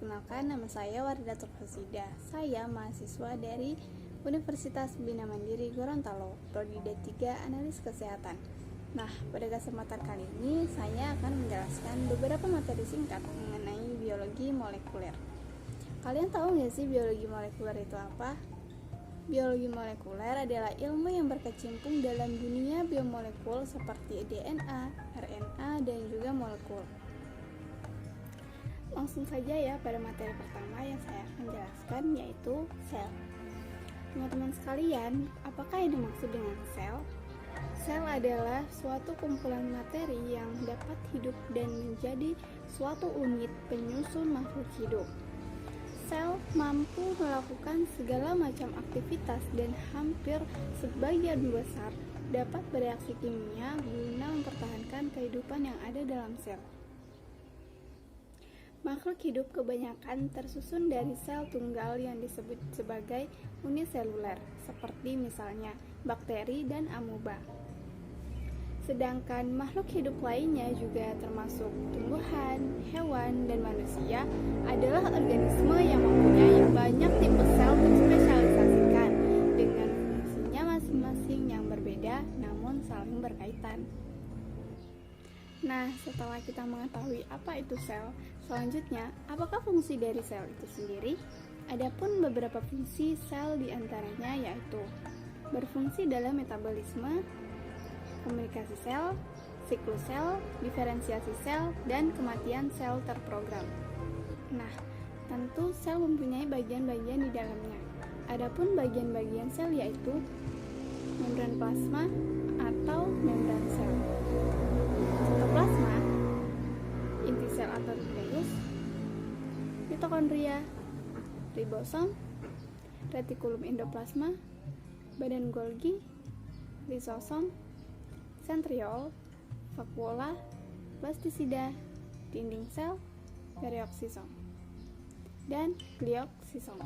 perkenalkan, nama saya Wardatul Husida. Saya mahasiswa dari Universitas Bina Mandiri Gorontalo, Prodi D3 Analis Kesehatan. Nah, pada kesempatan kali ini saya akan menjelaskan beberapa materi singkat mengenai biologi molekuler. Kalian tahu nggak sih biologi molekuler itu apa? Biologi molekuler adalah ilmu yang berkecimpung dalam dunia biomolekul seperti DNA, RNA, dan juga molekul. Langsung saja ya pada materi pertama yang saya akan jelaskan, yaitu sel. Teman-teman sekalian, apakah yang dimaksud dengan sel? Sel adalah suatu kumpulan materi yang dapat hidup dan menjadi suatu unit penyusun makhluk hidup. Sel mampu melakukan segala macam aktivitas dan hampir sebagian besar dapat bereaksi kimia guna mempertahankan kehidupan yang ada dalam sel. Makhluk hidup kebanyakan tersusun dari sel tunggal yang disebut sebagai uniseluler, seperti misalnya bakteri dan amoeba. Sedangkan makhluk hidup lainnya juga termasuk tumbuhan, hewan, dan manusia adalah organisme yang mempunyai banyak tipe sel terspesialisasikan dengan fungsinya masing-masing yang berbeda namun saling berkaitan. Nah, setelah kita mengetahui apa itu sel, selanjutnya, apakah fungsi dari sel itu sendiri? Adapun beberapa fungsi sel diantaranya yaitu berfungsi dalam metabolisme, komunikasi sel, siklus sel, diferensiasi sel, dan kematian sel terprogram. Nah, tentu sel mempunyai bagian-bagian di dalamnya. Adapun bagian-bagian sel yaitu membran plasma atau membran sel, sitoplasma, inti sel atau nukleus, mitokondria, ribosom, retikulum endoplasma, badan Golgi, lisosom, sentriol, vakuola, plastisida, dinding sel, perioksisom, dan glioksisom.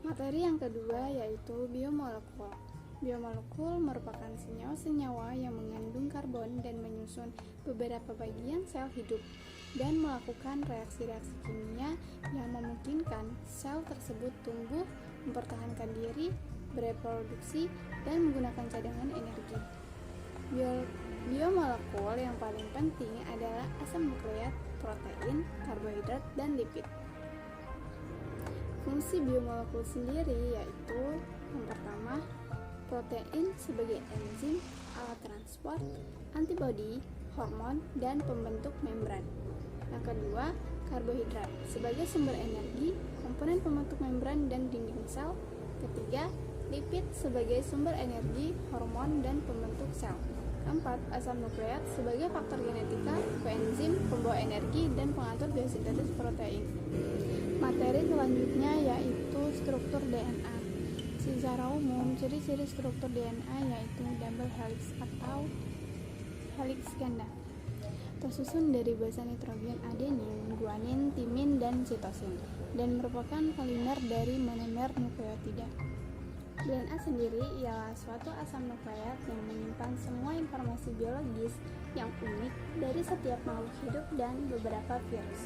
Materi yang kedua yaitu biomolekul. Biomolekul merupakan senyawa-senyawa yang mengandung karbon dan menyusun beberapa bagian sel hidup dan melakukan reaksi-reaksi kimia yang memungkinkan sel tersebut tumbuh, mempertahankan diri, bereproduksi, dan menggunakan cadangan energi. Biomolekul yang paling penting adalah asam nukleat, protein, karbohidrat, dan lipid. Fungsi biomolekul sendiri yaitu yang pertama, protein sebagai enzim, alat transport, antibodi, hormon, dan pembentuk membran. Yang kedua, karbohidrat sebagai sumber energi, komponen pembentuk membran dan dinding sel. Ketiga, lipid sebagai sumber energi, hormon, dan pembentuk sel. Keempat, asam nukleat sebagai faktor genetika, koenzim, pembawa energi, dan pengatur biosintesis protein. Materi selanjutnya yaitu struktur DNA. Secara umum, ciri-ciri struktur DNA yaitu double helix atau helix ganda, tersusun dari basa nitrogen adenin, guanin, timin, dan sitosin, dan merupakan polimer dari monomer nukleotida. DNA sendiri ialah suatu asam nukleat yang menyimpan semua informasi biologis yang unik dari setiap makhluk hidup dan beberapa virus.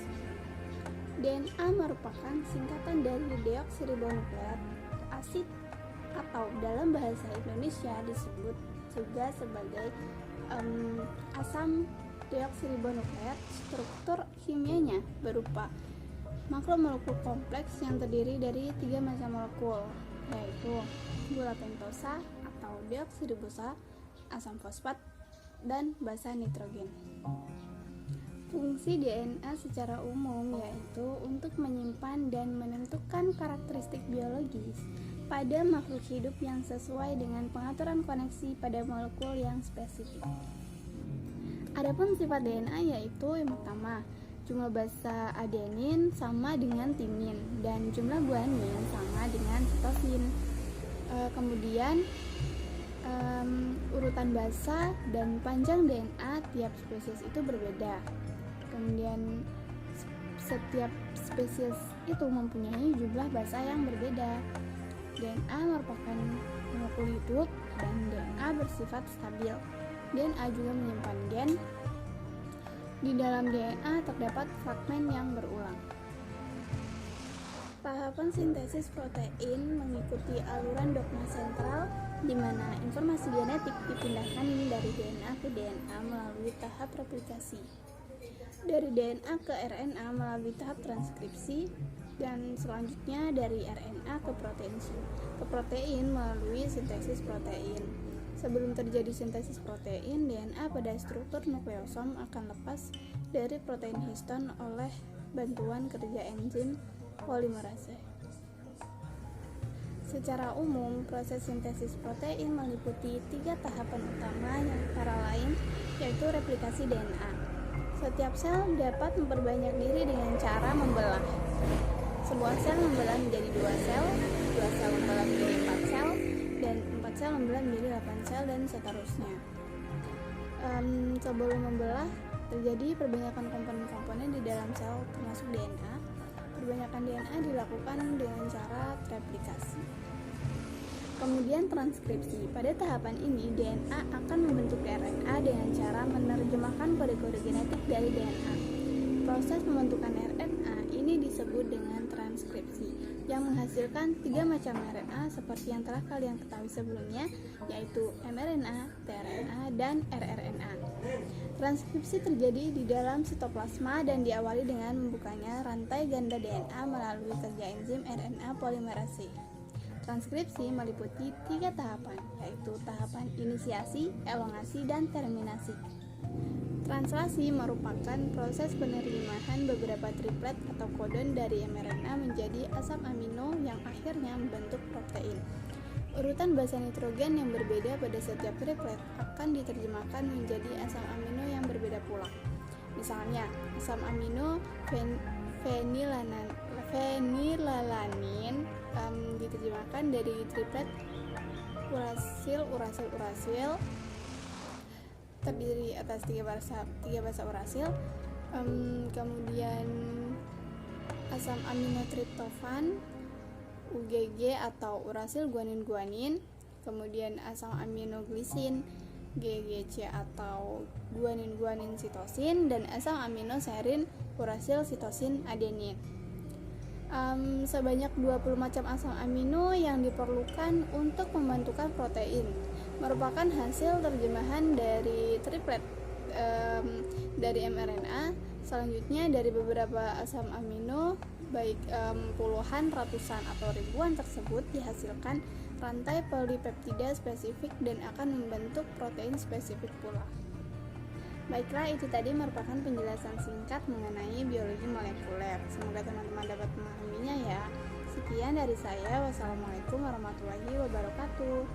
DNA merupakan singkatan dari deoksiribonukleat asid atau dalam bahasa Indonesia disebut juga sebagai asam deoksiribonukleat. Struktur kimianya berupa makromolekul kompleks yang terdiri dari 3 macam molekul, yaitu gula pentosa atau deoksiribosa, asam fosfat, dan basa nitrogen. Fungsi DNA secara umum yaitu untuk menyimpan dan menentukan karakteristik biologis pada makhluk hidup yang sesuai dengan pengaturan koneksi pada molekul yang spesifik. Adapun sifat DNA yaitu yang pertama, jumlah basa adenin sama dengan timin dan jumlah guanin sama dengan sitosin. Kemudian urutan basa dan panjang DNA tiap spesies itu berbeda. Kemudian setiap spesies itu mempunyai jumlah basa yang berbeda. DNA merupakan molekul hidup dan DNA bersifat stabil. DNA juga menyimpan gen, Di dalam DNA terdapat fragmen yang berulang. Tahapan sintesis protein mengikuti aluran dogma sentral di mana informasi genetik dipindahkan dari DNA ke DNA melalui tahap replikasi, dari DNA ke RNA melalui tahap transkripsi, dan selanjutnya dari RNA ke protein melalui sintesis protein. Sebelum terjadi sintesis protein, DNA pada struktur nukleosom akan lepas dari protein histon oleh bantuan kerja enzim polimerase. Secara umum, proses sintesis protein meliputi 3 tahapan utama yang antara lain yaitu replikasi DNA. Setiap sel dapat memperbanyak diri dengan cara membelah. Sebuah sel membelah menjadi 2 sel, 2 sel membelah menjadi 4 sel, dan 4 sel membelah menjadi 8 sel, dan seterusnya. Sebelum membelah, terjadi perbanyakan komponen-komponen di dalam sel termasuk DNA. Perbanyakan DNA dilakukan dengan cara replikasi. Kemudian transkripsi. Pada tahapan ini, DNA akan membentuk RNA dengan cara menerjemahkan kode-kode genetik dari DNA. Proses pembentukan RNA ini disebut dengan transkripsi, yang menghasilkan 3 macam RNA seperti yang telah kalian ketahui sebelumnya, yaitu mRNA, tRNA, dan rRNA. Transkripsi terjadi di dalam sitoplasma dan diawali dengan membukanya rantai ganda DNA melalui kerja enzim RNA polimerase. Transkripsi meliputi 3 tahapan, yaitu tahapan inisiasi, elongasi, dan terminasi. Translasi merupakan proses penerimaan beberapa triplet atau kodon dari mRNA menjadi asam amino yang akhirnya membentuk protein. Urutan basa nitrogen yang berbeda pada setiap triplet akan diterjemahkan menjadi asam amino yang berbeda pula. Misalnya, asam amino fenilalanin diterjemahkan dari triplet urasil terdiri atas 3 basa urasil. Kemudian asam amino triptofan UGG atau urasil guanin, kemudian asam amino glisin GGC atau guanin sitosin, dan asam amino serin urasil sitosin adenin. Sebanyak 20 macam asam amino yang diperlukan untuk pembentukan protein merupakan hasil terjemahan dari triplet dari mRNA. Selanjutnya dari beberapa asam amino baik puluhan, ratusan, atau ribuan tersebut dihasilkan rantai polipeptida spesifik dan akan membentuk protein spesifik pula. Baiklah, itu tadi merupakan penjelasan singkat mengenai biologi molekuler. Semoga teman-teman dapat memahaminya ya. Sekian dari saya. Wassalamualaikum warahmatullahi wabarakatuh.